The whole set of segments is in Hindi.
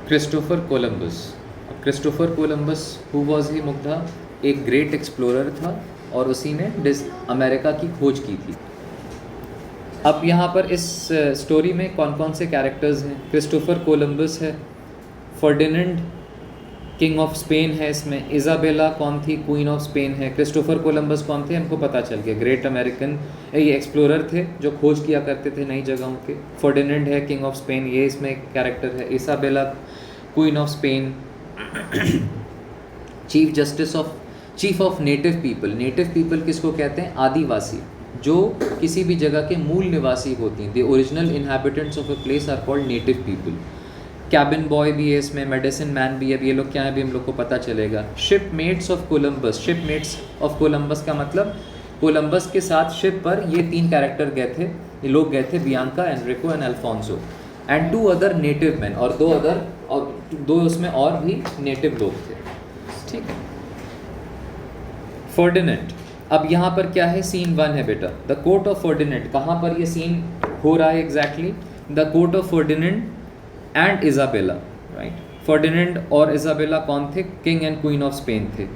Christopher Columbus. Christopher Columbus who was he Mugdha? एक ग्रेट एक्सप्लोरर था और उसी ने अमेरिका की खोज की थी। अब यहाँ पर इस स्टोरी में कौन कौन से कैरेक्टर्स हैं? क्रिस्टोफर कोलंबस है, फर्डिनेंड किंग ऑफ स्पेन है इसमें, इज़ाबेला कौन थी? क्वीन ऑफ स्पेन है। क्रिस्टोफर कोलंबस कौन थे? हमको पता चल गया, ग्रेट अमेरिकन ये एक्सप्लोरर थे जो खोज किया करते थे नई जगहों के। फर्डिनेंड है किंग ऑफ स्पेन, ये इसमें एक कैरेक्टर है। Isabella queen of Spain. Chief of native people. Native people किसको कहते हैं? आदिवासी, जो किसी भी जगह के मूल निवासी होती हैं। The original inhabitants of a place are called native people. Cabin boy भी है इसमें, मेडिसिन मैन भी है। अब ये लोग क्या है अभी हम लोग को पता चलेगा। Shipmates of Columbus. Shipmates of Columbus का मतलब कोलंबस के साथ शिप पर ये 3 कैरेक्टर गए थे, ये लोग गए थे, Bianca, Enrico and Alfonso, and 2 other native man, और 2 उसमें और भी नेटिव लोग थे। ठीक है। फर्डिनेंड। अब यहाँ पर क्या है? सीन 1 है बेटा, द कोर्ट ऑफ फर्डिनेंड। कहाँ पर ये सीन हो रहा है exactly? The court of Ferdinand and Isabella, right. Ferdinand और इज़ाबेला कौन थे? King and queen of Spain थे।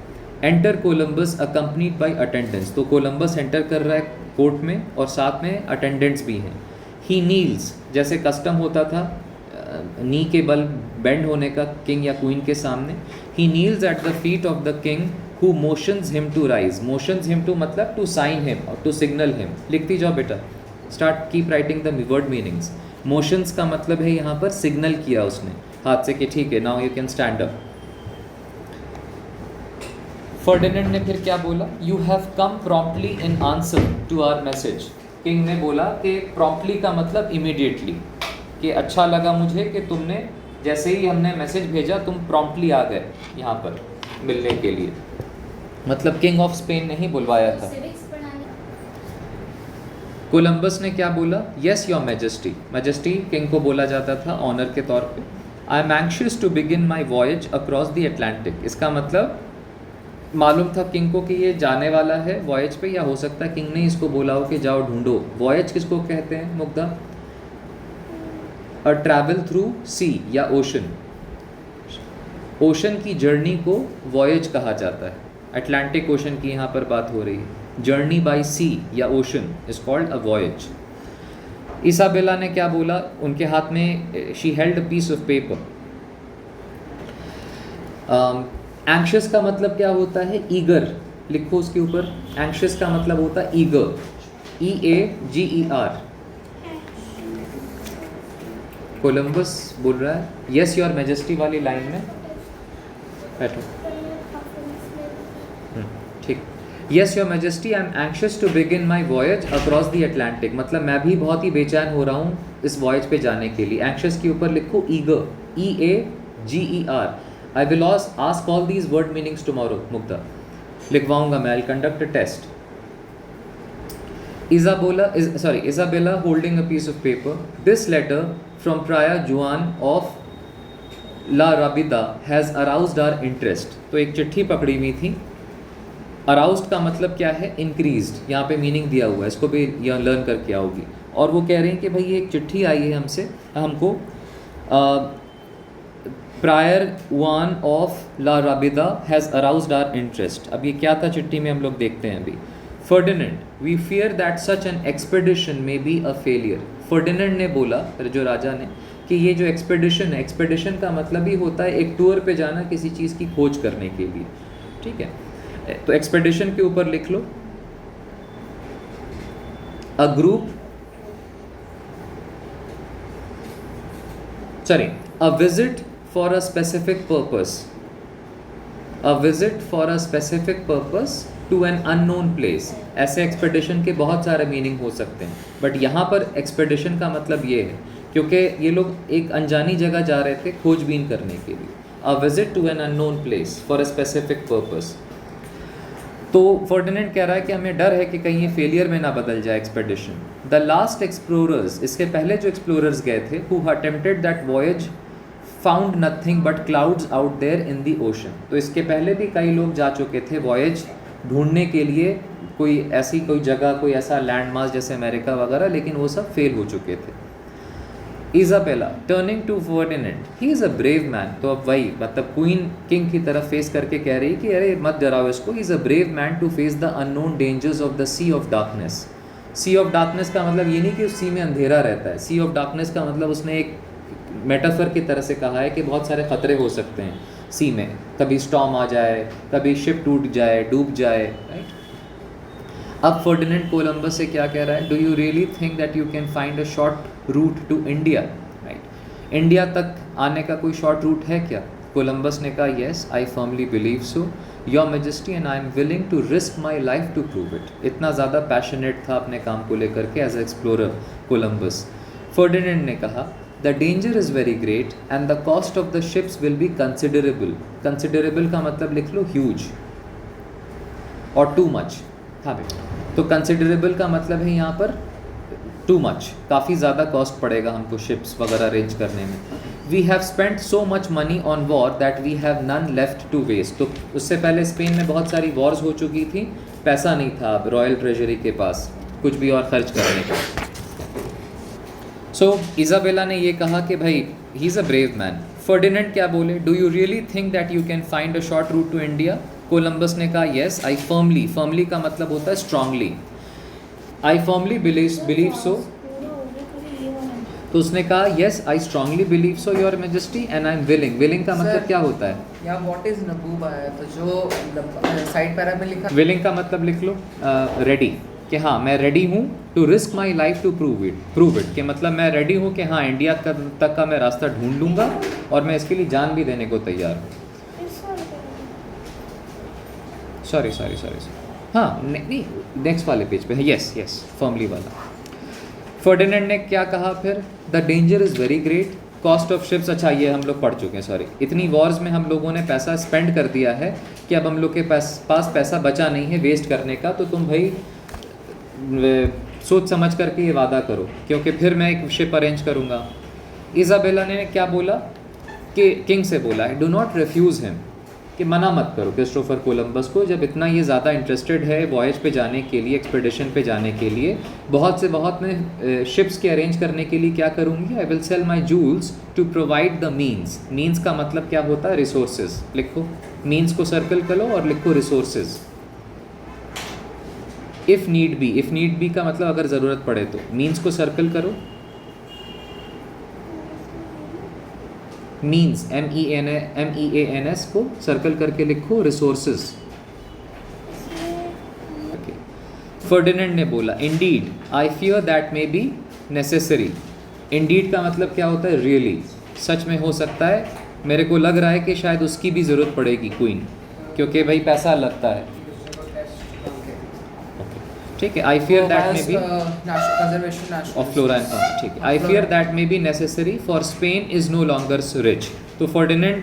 Enter Columbus accompanied by attendants. तो कोलंबस एंटर कर रहा है कोर्ट में और साथ में अटेंडेंट्स भी हैं। ही नील्स, जैसे कस्टम होता था नी के बल बेंड होने का किंग या क्वीन के सामने। He kneels at the feet of the king who motions him to rise। motions him to मतलब to sign him और to signal him। लिखती जाओ बेटा, start keep writing the word meanings। motions का मतलब है यहाँ पर सिग्नल किया उसने हाथ से कि ठीक है, now you can stand up। Ferdinand ने फिर क्या बोला? you have come promptly in answer to our message। King ने बोला कि promptly का मतलब immediately, कि अच्छा लगा मुझे कि तुमने जैसे ही हमने मैसेज भेजा तुम promptly आ गए यहाँ पर मिलने के लिए। मतलब किंग ऑफ स्पेन ने ही बुलवाया था। कोलंबस ने क्या बोला? Yes your majesty. Majesty king को बोला जाता था ऑनर के तौर पे। I am anxious to begin my voyage across the Atlantic. इसका मतलब मालूम था किंग को कि ये जाने वाला है वॉयज पे, या हो सकता है किंग ने इसको बोला हो कि जाओ ढूंढो। वॉयज किसको कहते हैं Mugdha? A travel through C or ocean. Ocean की जर्नी को वॉयज कहा जाता है। अटलांटिक ओशन की यहाँ पर बात हो रही है। Journey by sea or ocean is called a voyage. Isabella ने क्या बोला? उनके हाथ में she held a piece of paper. Anxious का मतलब क्या होता है? ईगर। लिखो उसके ऊपर, एंक्शियस का मतलब होता है ईगर, EAGER। कोलंबस बोल रहा है यस योर मैजेस्टी वाली लाइन में बैठो, ठीक। Yes your majesty, I am anxious to begin my voyage across the Atlantic. मतलब मैं भी बहुत ही बेचैन हो रहा हूँ इस वॉयज पे जाने के लिए। एंक्शियस के ऊपर लिखो eager, EAGER। I will ask all these word meanings tomorrow. Mugdha लिखवाऊंगा मैं, I conduct a test. Isabella holding a piece of paper. This letter from Prior Juan of La Rabida has aroused our interest। तो एक चिट्ठी पकड़ी हुई थी। अराउज्ड का मतलब क्या है? इंक्रीज्ड। यहाँ पे मीनिंग दिया हुआ है, इसको भी यहाँ लर्न करके आओगी। और वो कह रहे हैं कि भाई ये एक चिट्ठी आई है हमको prior one of La Rabida has aroused our interest. अब ये क्या था चिट्ठी में, हम लोग देखते हैं अभी। Ferdinand, we fear that such an expedition may be a failure. Ferdinand ने बोला, जो राजा ने, कि ये जो एक्सपेडिशन है, एक्सपेडिशन का मतलब ही होता है एक टूर पे जाना किसी चीज़ की खोज करने के लिए, ठीक है। तो एक्सपेडिशन के ऊपर लिख लो a group, sorry, a visit for a specific purpose, a visit for a specific purpose to an unknown place. ऐसे एक्सपेडिशन के बहुत सारे मीनिंग हो सकते हैं, बट यहाँ पर एक्सपेडिशन का मतलब ये है क्योंकि ये लोग एक अनजानी जगह जा रहे थे खोजबीन करने के लिए। A visit to an unknown place for a specific purpose. तो फर्डिनेंड कह रहा है कि हमें डर है कि कहीं ये फेलियर में ना बदल जाए एक्सपेडिशन। द लास्ट एक्सप्लोरर्स, इसके पहले जो एक्सप्लोरर्स गए थे, who attempted that voyage found nothing but clouds out there in the ocean. तो इसके पहले भी कई लोग जा चुके थे वॉयज ढूंढने के लिए कोई जगह, कोई ऐसा लैंड मास जैसे अमेरिका वगैरह, लेकिन वो सब फेल हो चुके थे। Isabella turning to Ferdinand, he is a brave man. तो अब वही मतलब क्वीन किंग की तरफ फेस करके कह रही कि अरे मत डराओ इसको, he is a brave man to face the unknown dangers of the sea of darkness. Sea of darkness का मतलब ये नहीं कि उस सी में अंधेरा रहता है, सी ऑफ डार्कनेस का मतलब उसने एक मेटाफर की तरह से कहा है कि बहुत सारे ख़तरे हो सकते हैं सी में, कभी स्टॉर्म आ जाए, कभी शिप टूट जाए, डूब जाए, राइट। अब फर्डिनेंड कोलंबस से क्या कह रहा है, do you really think that you can find a short route to India, right. India तक आने का कोई शॉर्ट रूट है क्या? कोलंबस ने कहा yes I firmly believe so your majesty and I am willing to risk my life to prove it. इतना ज़्यादा पैशनेट था अपने काम को लेकर के as a explorer Columbus. Ferdinand ने कहा the danger is very great and the cost of the ships will be considerable. Considerable का मतलब लिख लो ह्यूज और टू मच। हाँ बेटा, तो कंसिडरेबल का मतलब है यहाँ पर टू मच, काफ़ी ज़्यादा कॉस्ट पड़ेगा हमको शिप्स वगैरह अरेंज करने में। We have spent so much money on war that we have none left to waste. तो उससे पहले स्पेन में बहुत सारी वॉर्स हो चुकी थी, पैसा नहीं था अब रॉयल ट्रेजरी के पास कुछ भी और खर्च करने का। सो इजाबेला ने ये कहा कि भाई he is a brave man. Ferdinand क्या बोले, do you really think that you can find a short route to India? Columbus ने कहा येस आई फर्मली, फर्मली का मतलब होता है स्ट्रांगली, आई फर्मली बिलीव सो। तो उसने कहा yes I strongly believe so your majesty and I am willing. Willing का मतलब क्या होता है? या व्हाट इज नबूब आया तो जो साइड पैरा में लिखा, विलिंग का मतलब लिख लो रेडी, कि हाँ मैं रेडी हूँ to risk my life to prove it, कि मतलब मैं रेडी हूँ कि हाँ इंडिया तक का मैं रास्ता ढूंढ लूँगा और मैं इसके लिए जान भी देने को तैयार हूँ। सॉरी हाँ नहीं नेक्स्ट वाले पेज पे है, यस फर्मली वाला। फर्डिनेंड ने क्या कहा फिर, the danger is very great, cost of ships, अच्छा ये हम लोग पढ़ चुके हैं, सॉरी। इतनी वॉर्स में हम लोगों ने पैसा स्पेंड कर दिया है कि अब हम लोग के पास पैसा बचा नहीं है वेस्ट करने का, तो तुम भाई सोच समझ करके ये वादा करो क्योंकि फिर मैं एक शिप अरेंज करूँगा। इजाबेला ने क्या बोला कि किंग से बोला है, डू नॉट रिफ्यूज़ हिम, कि मना मत करो क्रिस्टोफर कोलंबस को, जब इतना ये ज़्यादा इंटरेस्टेड है वॉयज पे जाने के लिए, एक्सपेडिशन पे जाने के लिए, बहुत से बहुत मैं शिप्स के अरेंज करने के लिए क्या करूँगी, I will sell my jewels to provide the means. Means का मतलब क्या होता है, रिसोर्सेज। लिखो मीन्स को सर्कल करो और लिखो रिसोर्सेज। इफ़ नीड बी का मतलब अगर ज़रूरत पड़े तो, मीन्स को सर्कल करो, मीन्स MEANS को सर्कल करके लिखो रिसोर्सेज। फर्डिनेंड ने बोला Indeed I fear that may be necessary. Indeed का मतलब क्या होता है, रियली, सच में हो सकता है, मेरे को लग रहा है कि शायद उसकी भी ज़रूरत पड़ेगी क्वीन, क्योंकि भाई पैसा लगता है। ठीक है, I fear that may be of flora and fauna, ठीक है, I fear that may be necessary for Spain is no longer rich. तो फर्डिनेंड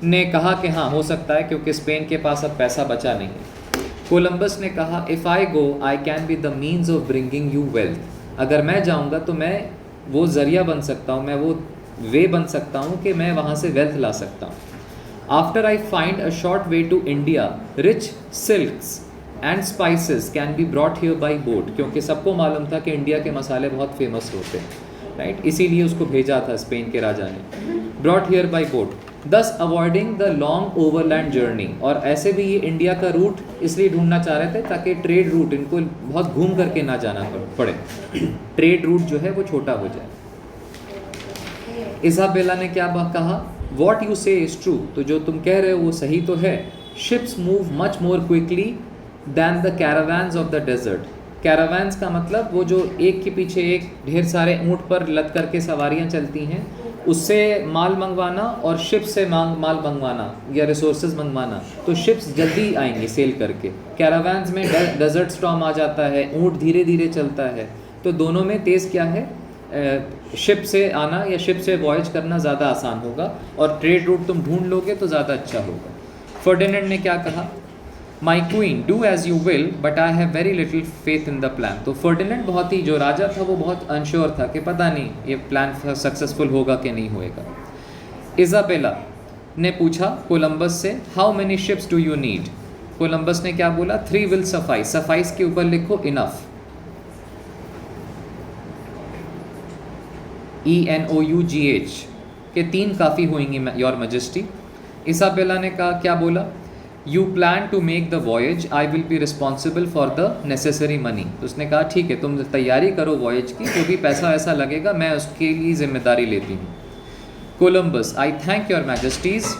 ने कहा कि हाँ हो सकता है क्योंकि स्पेन के पास अब पैसा बचा नहीं है। कोलंबस ने कहा if I go I can be the means of bringing you wealth. अगर मैं जाऊँगा तो मैं वो ज़रिया बन सकता हूँ, मैं वो वे बन सकता हूँ कि मैं वहाँ से वेल्थ ला सकता हूँ। After I find a short way to India rich silks and spices can be brought here by boat, क्योंकि सबको मालूम था कि इंडिया के मसाले बहुत फेमस होते हैं, राइट, इसीलिए उसको भेजा था स्पेन के राजा ने। ब्रॉट हियर बाई बोट दस avoiding the long overland journey, और ऐसे भी ये इंडिया का रूट इसलिए ढूंढना चाह रहे थे ताकि ट्रेड रूट इनको बहुत घूम करके ना जाना पड़े, ट्रेड रूट जो है वो छोटा हो जाए। इजाबेला ने क्या कहा, वॉट यू से इज़ ट्रू, तो जो तुम कह रहे हो वो सही तो है। Ships move much more quickly than the caravans of the desert. Caravans का मतलब वो जो एक के पीछे एक ढेर सारे ऊँट पर लद करके सवारियाँ चलती हैं, उससे माल मंगवाना और शिप से माल मंगवाना या रिसोर्सेज मंगवाना, तो शिप्स जल्दी आएंगी सेल करके। कैरावान्स में डेजर्ट स्टॉर्म आ जाता है, ऊँट धीरे धीरे चलता है, तो दोनों में तेज़ क्या है, शिप से आना या शिप से वॉयज करना ज़्यादा आसान होगा, और ट्रेड रूट तुम ढूंढ लोगे तो ज़्यादा अच्छा होगा। फर्डिनेंड ने क्या कहा, my queen do as you will but I have very little faith in the plan. तो फर्डिनेंड बहुत ही, जो राजा था वो बहुत अनश्योर था कि पता नहीं ये प्लान सक्सेसफुल होगा कि नहीं होएगा। इजाबेला ने पूछा कोलंबस से, how many ships do you need. Columbus ने क्या बोला, 3 विल सफाइस। सफाइस के ऊपर लिखो इनफ। ENOUGH के 3 काफ़ी होंगी योर मजेस्टी। इसाबेला ने कहा, क्या बोला, you plan to make the voyage, I will be responsible for the necessary money. तो उसने कहा ठीक है, तुम तैयारी करो वॉयज की, जो भी पैसा ऐसा लगेगा मैं उसके लिए जिम्मेदारी लेती हूँ। Columbus, I thank your majesties.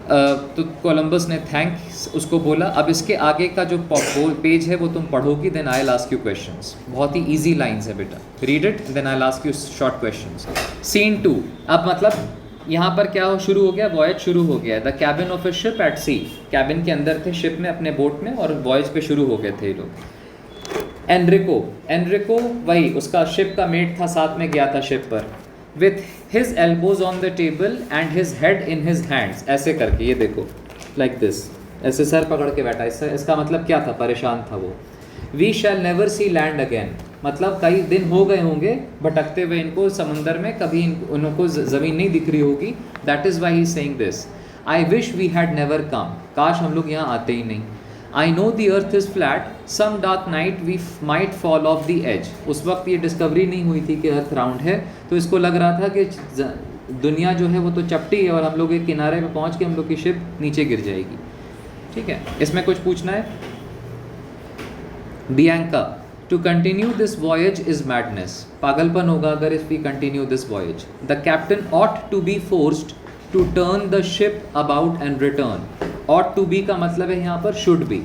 तो कोलम्बस ने थैंक उसको बोला। अब इसके आगे का जो पेज है वो तुम पढ़ोगी, then I will ask you questions. बहुत ही इजी लाइंस है बेटा, read it then I will ask you short questions. Scene 2, अब मतलब यहाँ पर क्या हो शुरू हो गया, वॉयज शुरू हो गया। The cabin of a ship at sea, cabin के अंदर थे शिप में, अपने बोट में, और वॉयज पे शुरू हो गए थे लोग। एनरिको वही उसका शिप का मेट था, साथ में गया था शिप पर। With his elbows on the table and his head in his hands, ऐसे करके, ये देखो लाइक दिस, ऐसे सर पकड़ के बैठा। इसका मतलब क्या था, परेशान था वो। We shall never see land again, मतलब कई दिन हो गए होंगे भटकते हुए इनको समुंदर में, कभी उनको ज़मीन नहीं दिख रही होगी। That is why he saying this. I wish we had never come, काश हम लोग यहाँ आते ही नहीं। I know the earth is flat, some dark night we might fall off the edge. उस वक्त ये डिस्कवरी नहीं हुई थी कि अर्थ राउंड है, तो इसको लग रहा था कि दुनिया जो है वो तो चपटी है और हम लोग एक किनारे पे पहुँच के हम लोग की शिप नीचे गिर जाएगी। ठीक है, इसमें कुछ पूछना है? Bianca, to continue this voyage is madness, पागलपन होगा अगर if we continue this voyage. The captain ought to be forced to turn the ship about and return. Ought to be का मतलब है यहाँ पर शुड बी,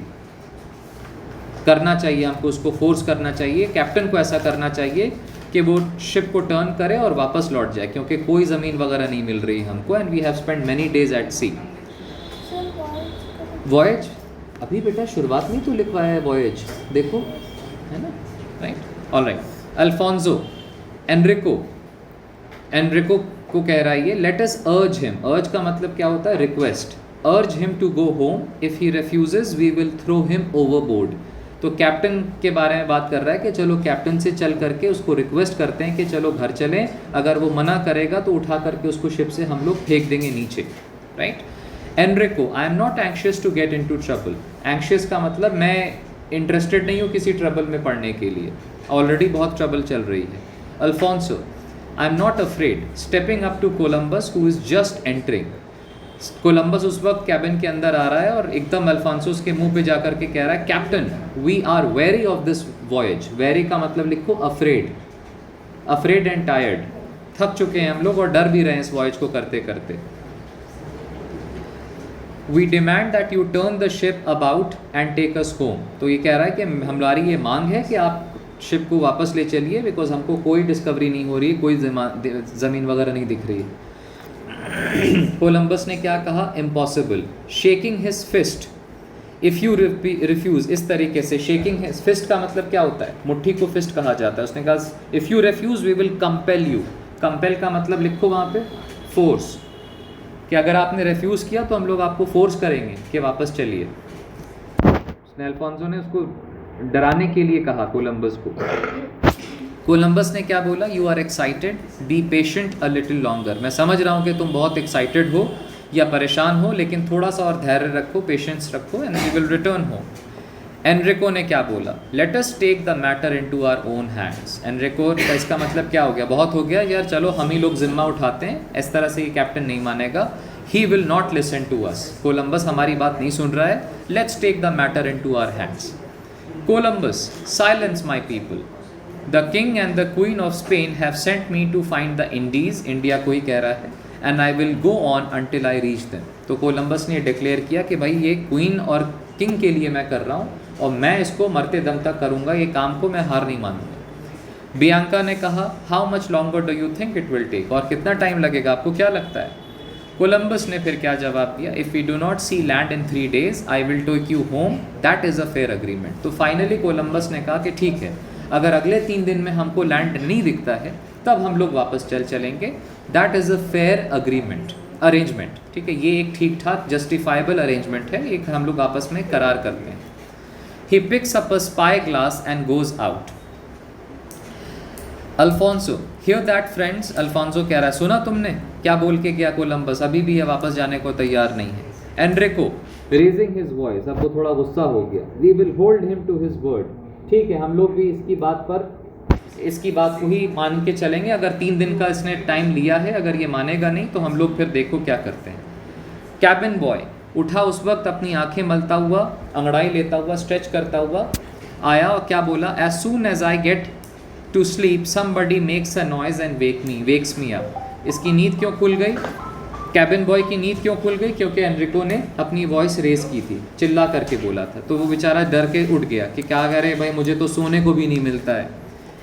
करना चाहिए हमको, उसको फोर्स करना चाहिए, कैप्टन को ऐसा करना चाहिए कि वो शिप को टर्न करे और वापस लौट जाए, क्योंकि कोई ज़मीन वगैरह नहीं मिल रही हमको, and we have spend many days at sea. Voyage अभी बेटा शुरुआत में तो लिखवाया है वॉयज, देखो है ना, right, all right. Alfonso, Enrico को कह रहा है ये, लेट अस अर्ज हिम। अर्ज का मतलब क्या होता है, request. Urge him to go home, if he refuses we will throw him overboard. तो कैप्टन के बारे में बात कर रहा है कि चलो कैप्टन से चल करके उसको रिक्वेस्ट करते हैं कि चलो घर चलें, अगर वो मना करेगा तो उठा करके उसको शिप से हम लोग फेंक देंगे नीचे, right. Enrico, I am not anxious to get into trouble. Anxious का मतलब मैं इंटरेस्टेड नहीं हूँ किसी ट्रबल में पड़ने के लिए, ऑलरेडी बहुत ट्रबल चल रही है। Alfonso, I am not afraid, stepping up to Columbus who is just entering. Columbus उस वक्त कैबिन के अंदर आ रहा है और एकदम अल्फोंसो उसके मुंह पे जाकर के कह रहा है, captain we are very of this voyage. Very का मतलब लिखो अफ्रेड, अफ्रेड एंड टायर्ड, थक चुके हैं हम लोग और डर भी रहे हैं इस वॉयज को करते करते। We demand that you turn the ship about and take us home. तो ये कह रहा है कि हमारी ये मांग है कि आप शिप को वापस ले चलिए, बिकॉज हमको कोई डिस्कवरी नहीं हो रही, कोई ज़मीन वगैरह नहीं दिख रही है। कोलम्बस ने क्या कहा, impossible. Shaking his fist, if you refuse, इस तरीके से शेकिंग हिज फिस्ट का मतलब क्या होता है, मुट्ठी को फिस्ट कहा जाता है। उसने कहा if you refuse we will compel you. Compel का मतलब लिखो वहाँ पे फोर्स, कि अगर आपने रिफ्यूज़ किया तो हम लोग आपको फोर्स करेंगे कि वापस चलिए। उसने अल्फोंसो ने उसको डराने के लिए कहा कोलम्बस को। कोलम्बस ने क्या बोला, you are excited, be patient a little longer. मैं समझ रहा हूँ कि तुम बहुत एक्साइटेड हो या परेशान हो, लेकिन थोड़ा सा और धैर्य रखो, पेशेंस रखो, and we will return home. Enrico ने क्या बोला, let us take the matter into our own hands. Enrico का इसका मतलब क्या हो गया, बहुत हो गया यार, चलो हम ही लोग जिम्मा उठाते हैं। इस तरह से ये कैप्टन नहीं मानेगा। He will not listen to us, Columbus हमारी बात नहीं सुन रहा है, let's take the matter into our hands. Columbus, silence my people, the king and the queen of Spain have sent me to find the Indies. India को ही कह रहा है, and I will go on until I reach them. तो कोलम्बस ने डिक्लेयर किया कि भाई ये क्वीन और किंग के लिए मैं कर रहा हूँ और मैं इसको मरते दम तक करूँगा, ये काम को मैं हार नहीं मानूंगा। बियांका ने कहा, how much longer do you think it will take, और कितना टाइम लगेगा, आपको क्या लगता है। कोलम्बस ने फिर क्या जवाब दिया, if we do not see land in 3 days I will take you home, that is a fair agreement. तो फाइनली कोलम्बस ने कहा कि ठीक है, अगर अगले 3 दिन में हमको लैंड नहीं दिखता है तब हम लोग वापस चलेंगे, that is a fair arrangement. ठीक है, ये एक ठीक ठाक जस्टिफाइबल अरेंजमेंट है, एक हम लोग आपस में करार करते हैं। He picks up a spy glass and goes out. Alfonso, here that friends, Alfonso कह रहा है, सुना तुमने क्या बोल के गया कोलम्बस, अभी भी ये वापस जाने को तैयार नहीं है। एनरिको, रेजिंग हिज वॉइस, अब वो थोड़ा गुस्सा हो गया, we will hold him to his word. ठीक है, हम लोग भी इसकी बात पर इसकी बात को ही मान के चलेंगे। अगर 3 दिन का इसने टाइम लिया है, अगर ये मानेगा नहीं तो हम लोग फिर देखो क्या करते हैं। कैबिन बॉय उठा उस वक्त, अपनी आंखें मलता हुआ, अंगड़ाई लेता हुआ, स्ट्रेच करता हुआ आया और क्या बोला, as soon as I get to sleep somebody makes a noise and wakes me up. इसकी नींद क्यों खुल गई, कैबिन बॉय की नींद क्यों खुल गई? क्योंकि एनरिको ने अपनी वॉइस रेस की थी, चिल्ला करके बोला था, तो वो बेचारा डर के उठ गया कि क्या कह रहे भाई, मुझे तो सोने को भी नहीं मिलता है।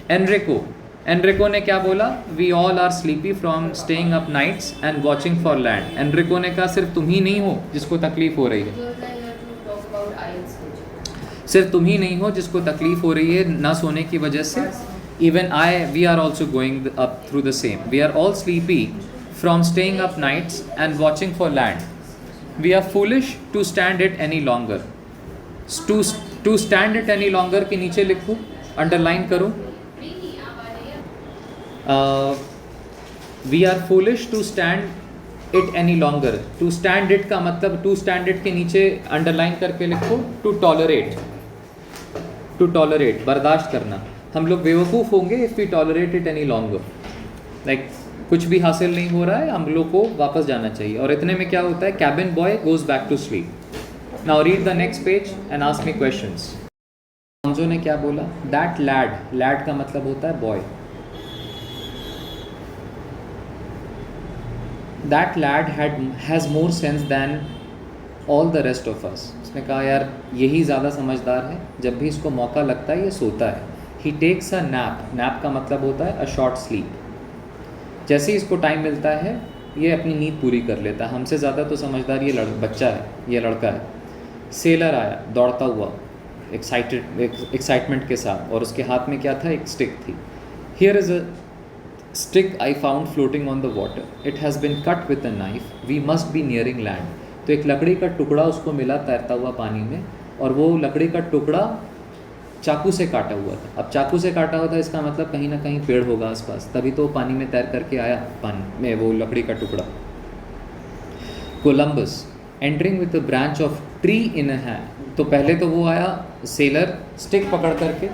एनरिको ने क्या बोला, we all are sleepy from staying up nights and watching for land. Enrico ने कहा सिर्फ तुम ही नहीं हो जिसको तकलीफ हो रही है, सिर्फ तुम ही नहीं हो जिसको तकलीफ हो रही है ना सोने की वजह से। Even we are also going up through the same, we are all sleepy from staying up nights and watching for land. We are foolish to stand it any longer. To stand it any longer के नीचे लिखो, underline करो। We are foolish to stand it any longer. To stand it का मतलब, to stand it के नीचे underline करके लिखो to tolerate. To tolerate, बर्दाश्त करना। हम लोग बेवकूफ़ होंगे if we tolerate it any longer. Like कुछ भी हासिल नहीं हो रहा है, हम लोग को वापस जाना चाहिए। और इतने में क्या होता है, cabin boy goes back to sleep. Now read the next page and ask me questions. Alfonso ने क्या बोला, दैट लैड का मतलब होता है boy, that lad has more sense than all the rest of us. उसने कहा यार यही ज़्यादा समझदार है, जब भी इसको मौका लगता है ये सोता है। ही टेक्स अ नैप का मतलब होता है अ शॉर्ट स्लीप। जैसे ही इसको टाइम मिलता है ये अपनी नींद पूरी कर लेता है। हमसे ज़्यादा तो समझदार ये बच्चा है, ये लड़का है। सेलर आया दौड़ता हुआ एक्साइटमेंट के साथ, और उसके हाथ में क्या था, एक स्टिक थी। Here is a stick I found floating on the water, it has been cut with a knife, we must be nearing land. तो एक लकड़ी का टुकड़ा उसको मिला तैरता हुआ पानी में, और वो लकड़ी का टुकड़ा चाकू से काटा हुआ था। अब चाकू से काटा हुआ था, इसका मतलब कहीं ना कहीं पेड़ होगा आसपास, तभी तो पानी में तैर करके आया, पानी में वो लकड़ी का टुकड़ा। Columbus entering with the branch of tree in a hand. तो पहले तो वो आया सेलर स्टिक पकड़ करके,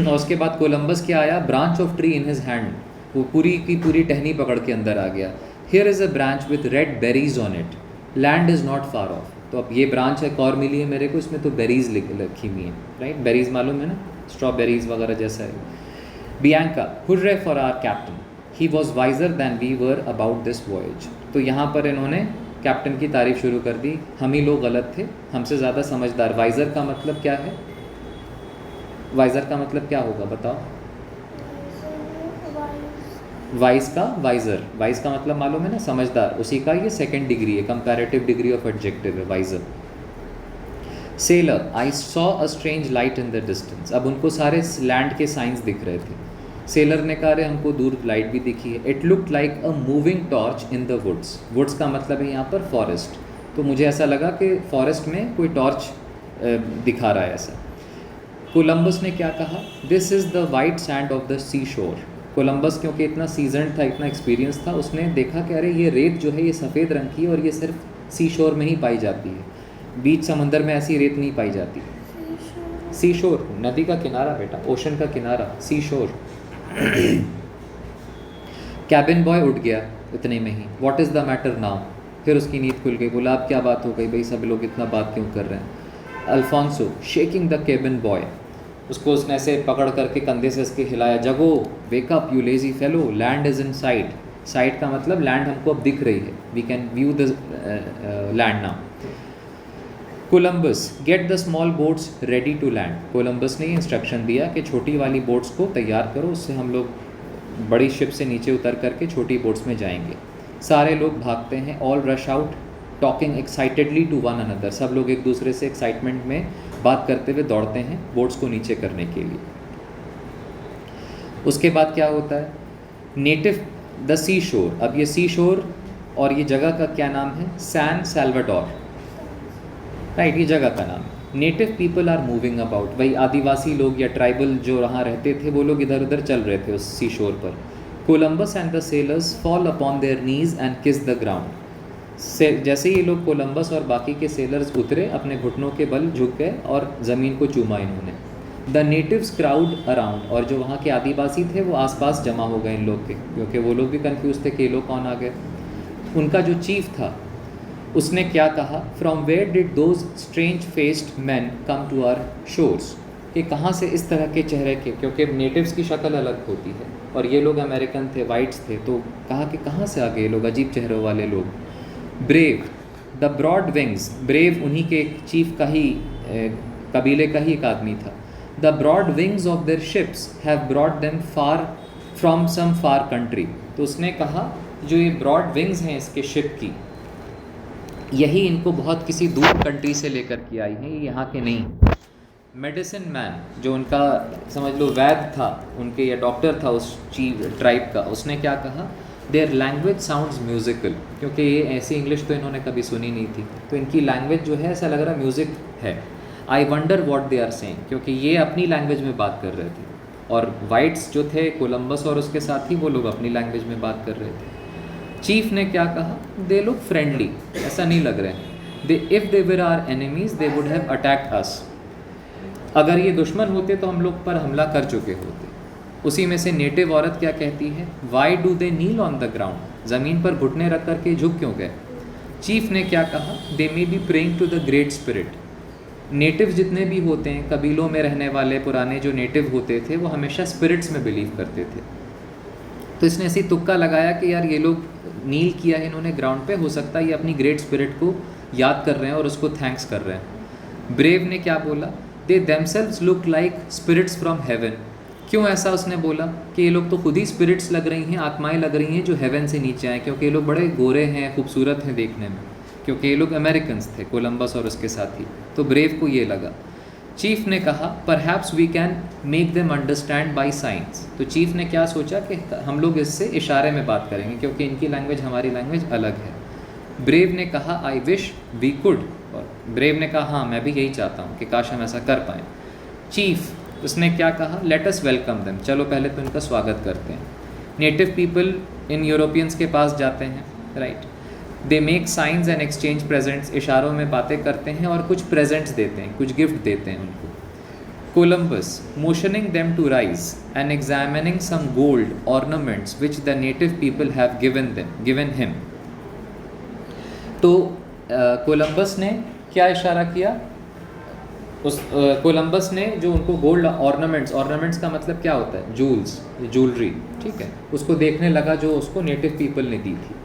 और उसके बाद कोलंबस क्या आया, branch of tree in his hand, वो पूरी की पूरी टहनी पकड़ के अंदर आ गया। Here is a branch with red berries on it, land is not far of. तो अब ये ब्रांच एक और मिली है मेरे को, इसमें तो बेरीज लिखी हुई है, राइट, बेरीज मालूम है ना, स्ट्रॉबेरीज वगैरह जैसा है। Bianca, hurray for our captain, he was wiser than we were about this voyage. तो यहाँ पर इन्होंने कैप्टन की तारीफ शुरू कर दी, हम ही लोग गलत थे, हमसे ज़्यादा समझदार। वाइजर का मतलब क्या है, वाइजर का मतलब क्या होगा बताओ? वाइज का वाइजर, वाइज का मतलब मालूम है ना, समझदार, उसी का ये सेकंड डिग्री है, कंपैरेटिव डिग्री ऑफ एडजेक्टिव है wiser. Sailor, I saw a strange light in the distance. अब उनको सारे लैंड के साइंस दिख रहे थे। सेलर ने कहा रे हमको दूर लाइट भी दिखी है। It looked like a moving torch in the woods. Woods का मतलब है यहाँ पर फॉरेस्ट, तो मुझे ऐसा लगा कि फॉरेस्ट में कोई टॉर्च दिखा रहा है ऐसा। कोलंबस ने क्या कहा, this is the white sand of the sea shore. Columbus क्योंकि इतना सीजन था, इतना एक्सपीरियंस था, उसने देखा कि अरे ये रेत जो है ये सफ़ेद रंग की है, और ये सिर्फ सी शोर में ही पाई जाती है, बीच समंदर में ऐसी रेत नहीं पाई जाती। सी शोर नदी का किनारा बेटा, ओशन का किनारा, सी शोर। कैबिन बॉय उठ गया इतने में ही, what is the matter now. फिर उसकी नींद खुल गई, बोला अब क्या बात हो गई भाई, सब लोग इतना बात क्यों कर रहे हैं। Alfonso shaking the cabin boy, उसको उसने ऐसे पकड़ करके कंधे से इसके हिलाया, जगो, wake up you lazy fellow, land is in sight. Sight का मतलब लैंड हमको अब दिख रही है, we can view the land now. Columbus, get the small boats ready to land. Columbus ने इंस्ट्रक्शन दिया कि छोटी वाली बोट्स को तैयार करो, उससे हम लोग बड़ी शिप से नीचे उतर करके छोटी बोट्स में जाएंगे। सारे लोग भागते हैं, all rush out talking excitedly to one another. सब लोग एक दूसरे से एक्साइटमेंट में बात करते हुए दौड़ते हैं बोट्स को नीचे करने के लिए। उसके बाद क्या होता है, नेटिव द सी शोर। अब ये सी शोर और ये जगह का क्या नाम है, सैन सैल्वाडोर, राइट, ये जगह का नाम है। Native people are moving about, वही आदिवासी लोग या ट्राइबल जो वहाँ रहते थे वो लोग इधर उधर चल रहे थे उस सी शोर पर। Columbus and the sellers fall upon their knees and किस द ग्राउंड। से जैसे ही ये लोग कोलंबस और बाकी के सेलर्स उतरे, अपने घुटनों के बल झुक गए और ज़मीन को चूमा इन्होंने। द नेटिव्स क्राउड अराउंड, और जो वहाँ के आदिवासी थे वो आसपास जमा हो गए इन लोग के, क्योंकि वो लोग भी कंफ्यूज थे कि ये लोग कौन आ गए। उनका जो चीफ था उसने क्या कहा, from where did those strange faced man come to our shores, कि कहाँ से इस तरह के चेहरे के, क्योंकि नेटिव्स की शक्ल अलग होती है और ये लोग अमेरिकन थे, वाइट्स थे, तो कहा कि कहाँ से आ गए लोग, अजीब चेहरों वाले लोग। Brave the broad wings, brave उन्हीं के एक चीफ का ही कबीले का ही एक आदमी था। The broad wings of their ships have brought them far from some far country, तो उसने कहा जो ये ब्रॉड विंग्स हैं इसके शिप की, यही इनको बहुत किसी दूर कंट्री से लेकर के आई हैं, ये यहाँ के नहीं। मेडिसिन मैन, जो उनका समझ लो वैद्य था उनके या डॉक्टर था उस चीफ ट्राइब का, उसने क्या कहा, देयर लैंग्वेज साउंड्स म्यूज़िकल, क्योंकि ये ऐसी इंग्लिश तो इन्होंने कभी सुनी नहीं थी, तो इनकी लैंग्वेज जो है ऐसा लग रहा म्यूज़िक है। I wonder what they are saying, क्योंकि ये अपनी लैंग्वेज में बात कर रहे थे और वाइट्स जो थे कोलंबस और उसके साथ ही वो लोग अपनी लैंग्वेज में बात कर रहे थे। चीफ ने क्या कहा, दे लुक फ्रेंडली, ऐसा नहीं लग रहे हैं, they if they were our enemies they would have attacked us, अगर ये दुश्मन होते तो हम लोग पर हमला कर चुके होते। उसी में से नेटिव औरत क्या कहती है, why do they kneel on the ground, ज़मीन पर घुटने रख कर के झुक क्यों गए। चीफ ने क्या कहा, they may be praying to the great spirit, native जितने भी होते हैं कबीलों में रहने वाले पुराने जो नेटिव होते थे वो हमेशा स्पिरिट्स में बिलीव करते थे, तो इसने ऐसी तुक्का लगाया कि यार ये लोग नील किया है इन्होंने ग्राउंड पे, हो सकता है ये अपनी ग्रेट स्पिरिट को याद कर रहे हैं और उसको थैंक्स कर रहे हैं। ब्रेव ने क्या बोला, they themselves look like spirits from heaven, क्यों ऐसा उसने बोला कि ये लोग तो खुद ही स्पिरिट्स लग रही हैं, आत्माएं लग रही हैं जो हेवन से नीचे आए, क्योंकि ये लोग बड़े गोरे हैं, खूबसूरत हैं देखने में, क्योंकि ये लोग अमेरिकन्स थे कोलंबस और उसके साथी, तो ब्रेव को ये लगा। चीफ ने कहा, perhaps we can make them understand by signs, तो चीफ ने क्या सोचा कि हम लोग इससे इशारे में बात करेंगे, क्योंकि इनकी लैंग्वेज हमारी लैंग्वेज अलग है। ब्रेव ने कहा, आई विश वी कुड, और ब्रेव ने कहा हाँ मैं भी यही चाहता हूँ कि काश हम ऐसा कर पाएँ। चीफ उसने क्या कहा, लेट अस वेलकम देम, चलो पहले तो इनका स्वागत करते हैं। नेटिव पीपल इन यूरोपियंस के पास जाते हैं, right, they make science and exchange presents, इशारों में बातें करते हैं और कुछ प्रेजेंट्स देते हैं, कुछ गिफ्ट देते हैं उनको। Columbus motioning them to rise and examining some gold ornaments which the native people have given him, तो कोलंबस ने क्या इशारा किया, उस कोलंबस ने जो उनको गोल्ड ऑर्नामेंट्स का मतलब क्या होता है, जूल्स, ज्वेलरी, ठीक है, उसको देखने लगा जो उसको नेटिव पीपल ने दी थी,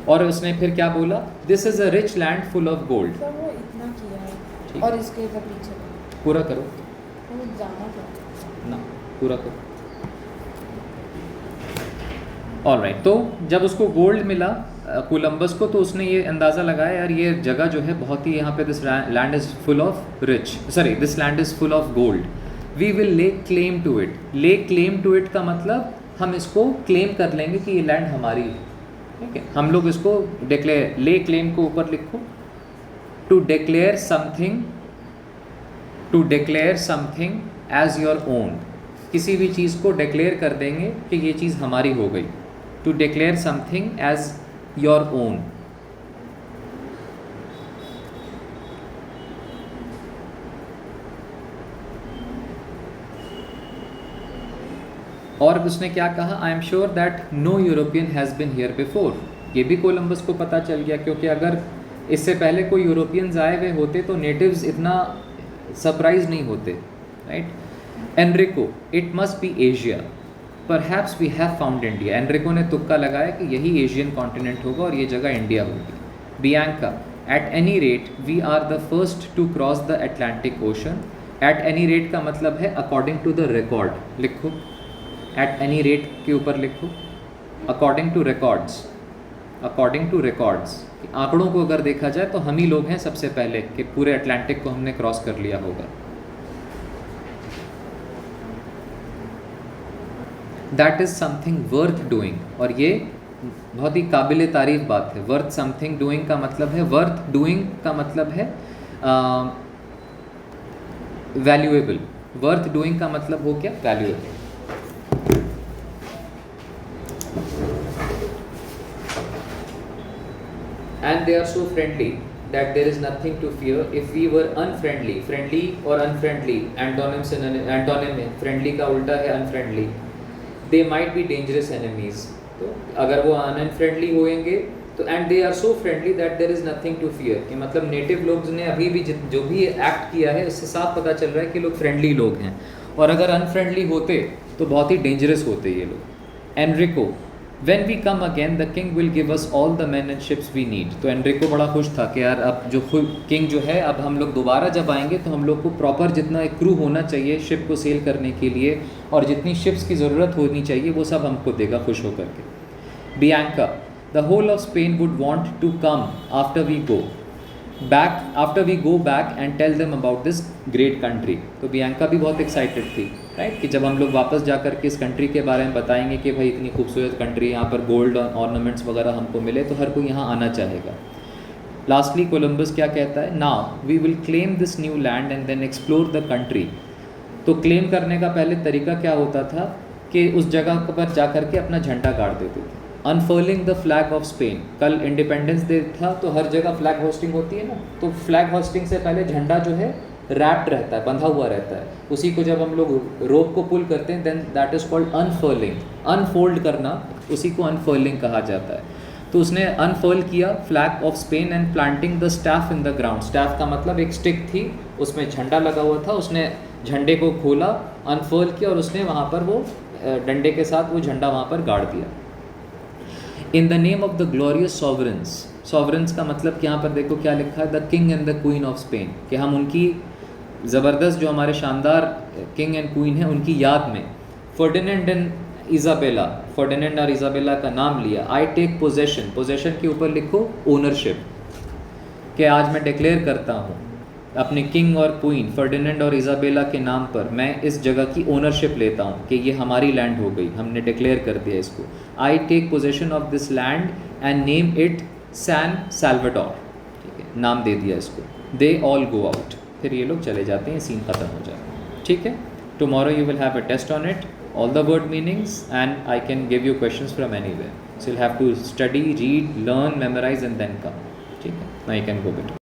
और उसने फिर क्या बोला, this is a rich land full of gold. वो इतना किया है और इसके इधर पीछे पूरा करो वो ज़्यादा क्या ना, पूरा करो। ऑलराइट, तो जब उसको गोल्ड मिला कोलंबस को, तो उसने ये अंदाज़ा लगाया यार ये जगह जो है बहुत ही, यहाँ पे this land is full of this land is full of gold, we will lay claim to it. Lay claim to it का मतलब हम इसको क्लेम कर लेंगे कि ये लैंड हमारी है, ठीक है, हम लोग इसको डिक्लेयर, ले क्लेम को ऊपर लिखो, to declare something as your own, किसी भी चीज़ को डिक्लेयर कर देंगे कि ये चीज़ हमारी हो गई, to declare something as your own. और उसने क्या कहा, I am sure that no European has been here before, ये भी कोलंबस को पता चल गया, क्योंकि अगर इससे पहले कोई यूरोपियंस आए हुए होते तो नेटिव्स इतना सरप्राइज नहीं होते, right. Enrico, it must be Asia, perhaps we have found India, Enrico ने तुक्का लगाया कि यही एशियन कॉन्टिनेंट होगा और ये जगह इंडिया होगी। Bianca, at any rate we are the first to cross the Atlantic Ocean, at any rate का मतलब है अकॉर्डिंग टू द रिकॉर्ड, लिखो, एट एनी रेट के ऊपर लिखो, अकॉर्डिंग टू रिकॉर्ड्स, आंकड़ों को अगर देखा जाए तो हम ही लोग हैं सबसे पहले कि पूरे अटलांटिक को हमने क्रॉस कर लिया होगा। That is something worth doing, और ये बहुत ही काबिल तारीफ बात है। वर्थ समथिंग डूइंग का मतलब है, वर्थ डूइंग का मतलब है वैल्यूएबल, वर्थ डूइंग का मतलब हो क्या, valuable. And they are so friendly that there is nothing to fear if we were unfriendly. Friendly और unfriendly एंटोनिम है, friendly का उल्टा है unfriendly. They might be dangerous enemies. तो अगर वो unfriendly होंगे तो and they are so friendly that there is nothing to fear, कि मतलब नेटिव लोग ने अभी भी जो भी एक्ट किया है उससे साफ पता चल रहा है कि लोग फ्रेंडली लोग हैं, और अगर अनफ्रेंडली होते तो बहुत ही डेंजरस होते ये लोग. Enrico, When we come again, the king will give us all the men and ships we need. तो एनरिको बड़ा खुश था कि यार अब जो किंग जो है, अब हम लोग दोबारा जब आएंगे तो हम लोग को प्रॉपर जितना एक क्रू होना चाहिए शिप को सेल करने के लिए और जितनी शिप्स की ज़रूरत होनी चाहिए वो सब हमको देगा खुश होकर के. Bianca, the whole of Spain would want to come after we go back and tell them about this great country. तो बियांका भी बहुत एक्साइटेड थी, राइट, कि जब हम लोग वापस जा कर के इस कंट्री के बारे में बताएंगे कि भाई इतनी खूबसूरत कंट्री, यहाँ पर गोल्ड ऑर्नामेंट्स वगैरह हमको मिले तो हर कोई यहाँ आना चाहेगा. लास्टली कोलंबस क्या कहता है, now we will claim this new land and then explore the country. तो क्लेम करने का पहले तरीका क्या होता था कि उस जगह पर जा कर के अपना झंडा गाड़ देते थे. अनफर्लिंग द फ्लैग ऑफ स्पेन, कल इंडिपेंडेंस डे था तो हर जगह फ्लैग होस्टिंग होती है ना, तो फ्लैग होस्टिंग से पहले झंडा जो है रैप्ड रहता है, बंधा हुआ रहता है. उसी को जब हम लोग रोप को पुल करते हैं then that is called unfurling. Unfold करना, उसी को अनफर्लिंग कहा जाता है. तो उसने अनफर्ल किया flag of Spain and planting the staff in the ground. Staff का मतलब एक स्टिक थी, उसमें झंडा लगा हुआ था, उसने झंडे को खोला, अनफर्ल किया और उसने वहाँ पर वो डंडे के साथ वो झंडा वहाँ पर गाड़ दिया. In the name of the glorious sovereigns. Sovereigns का मतलब कि यहाँ पर देखो क्या लिखा है, the king and the queen of Spain, कि हम उनकी ज़बरदस्त जो हमारे शानदार किंग एंड क्वीन हैं उनकी याद में. फर्डिनेंड एंड इज़ाबेला, फर्डिनेंड और इज़ाबेला का नाम लिया. आई टेक पोजेशन, पोजेशन के ऊपर लिखो ओनरशिप, कि आज मैं डिक्लेयर करता हूँ अपने किंग और क्वीन फर्डिनेंड और इज़ाबेला के नाम पर मैं इस जगह की ओनरशिप लेता हूँ कि ये हमारी लैंड हो गई, हमने डिक्लेयर कर दिया इसको. I take possession of this land and name it San Salvador. ठीक है, नाम दे दिया इसको. दे ऑल गो आउट, फिर ये लोग चले जाते हैं, सीन ख़त्म हो जाता है. ठीक है, tomorrow you will have a test on it, all the word meanings, and I can give you questions from anywhere. So you have to study, read, learn, memorise and then come. ठीक है, now you can go better.